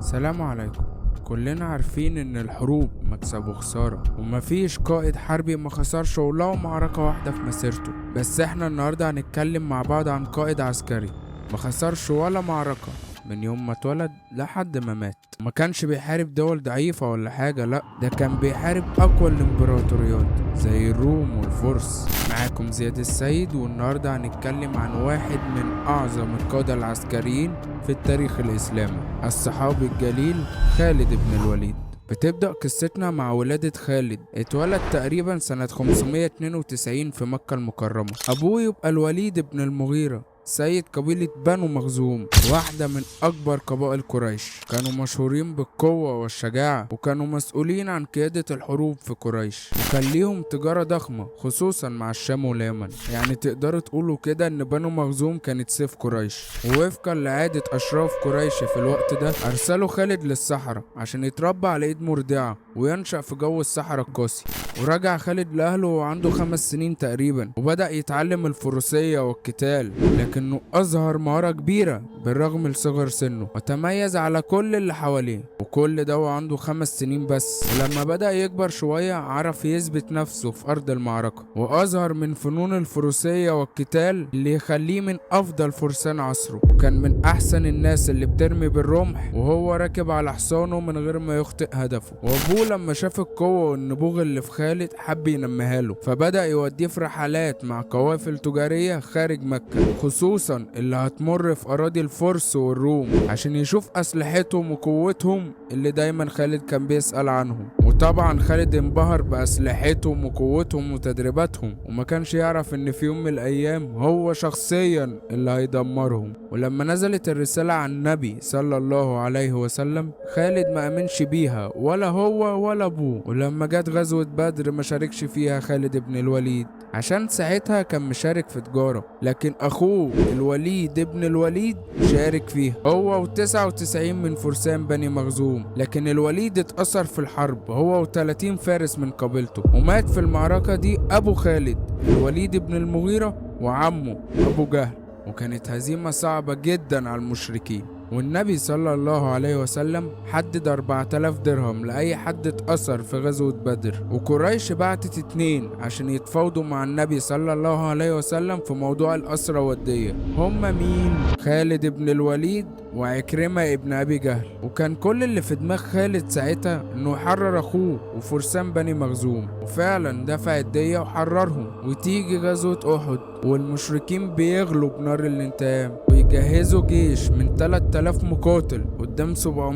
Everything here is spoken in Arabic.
سلام عليكم. كلنا عارفين ان الحروب مكسب وخسارة، ومفيش قائد حربي ما خسرش ولو معركة واحدة في مسيرته. بس احنا النهاردة هنتكلم مع بعض عن قائد عسكري ما خسرش ولا معركة من يوم ما اتولد لحد ما مات. ما كانش بيحارب دول ضعيفة ولا حاجة، لا ده كان بيحارب اقوى الامبراطوريات زي الروم والفرس. معاكم زياد السيد، والنهاردة هنتكلم عن واحد من اعظم القادة العسكريين في التاريخ الاسلامي، الصحابي الجليل خالد بن الوليد. بتبدأ قصتنا مع ولادة خالد. اتولد تقريبا سنة 592 في مكة المكرمة. أبوه يبقى الوليد بن المغيرة، سيد قبيلة بنو مخزوم، واحدة من أكبر قبائل قريش. كانوا مشهورين بالقوة والشجاعة، وكانوا مسؤولين عن قيادة الحروب في قريش، وكان ليهم تجارة ضخمة خصوصا مع الشام واليمن. يعني تقدروا تقولوا كده إن بنو مخزوم كانت سيف قريش. ووفقا لعادة أشراف قريش في الوقت ده، أرسلوا خالد للصحراء عشان يتربى على إيد مرضعة وينشأ في جو الصحراء القاسي. ورجع خالد لأهله وعنده 5 سنين تقريبا، وبدأ يتعلم الفروسية والقتال، لكنه أظهر مهارة كبيرة بالرغم من صغر سنه، وتميز على كل اللي حواليه. وكل ده وعنده 5 سنين بس. ولما بدأ يكبر شوية عرف يثبت نفسه في أرض المعركة، وأظهر من فنون الفروسية والقتال اللي يخليه من أفضل فرسان عصره. وكان من أحسن الناس اللي بترمي بالرمح وهو راكب على حصانه من غير ما يخطئ هدفه. وأبوه لما شاف القوة والنبوغ اللي في خالد حب ينميها له، فبدأ يوديه في رحلات مع قوافل تجارية خارج مكة، خصوصا اللي هتمر في أراضي الفرس والروم، عشان يشوف أسلحتهم وقوتهم اللي دايما خالد كان بيسأل عنهم. وطبعا خالد انبهر بأسلحتهم وقوتهم وتدريباتهم، وما كانش يعرف ان في يوم من الأيام هو شخصيا اللي هيدمرهم. ولما نزلت الرسالة عن النبي صلى الله عليه وسلم، خالد ما أمنش بيها ولا هو ولا أبوه. ولما جت غزوة بدر ما شاركش فيها خالد بن الوليد، عشان ساعتها كان مشارك في تجارة، لكن أخوه الوليد بن الوليد شارك فيها هو و99 من فرسان بني مخزوم. لكن الوليد اتأثر في الحرب هو و30 فارس من قبيلته، ومات في المعركة دي أبو خالد الوليد بن المغيرة وعمه أبو جهل. وكانت هزيمة صعبة جدا على المشركين، والنبي صلى الله عليه وسلم حدد 4000 درهم لأي حد اتأثر في غزوة بدر. وقريش بعتت 2 عشان يتفاوضوا مع النبي صلى الله عليه وسلم في موضوع الأسرى والدية. هما مين؟ خالد بن الوليد وعكرمة ابن أبي جهل. وكان كل اللي في دماغ خالد ساعتها انه يحرر اخوه وفرسان بني مخزوم، وفعلا دفع الدية وحررهم. وتيجي غزوة أحد والمشركين بيغلوا بنار الانتقام، ويجهزوا جيش من 3000 مقاتل قدام 700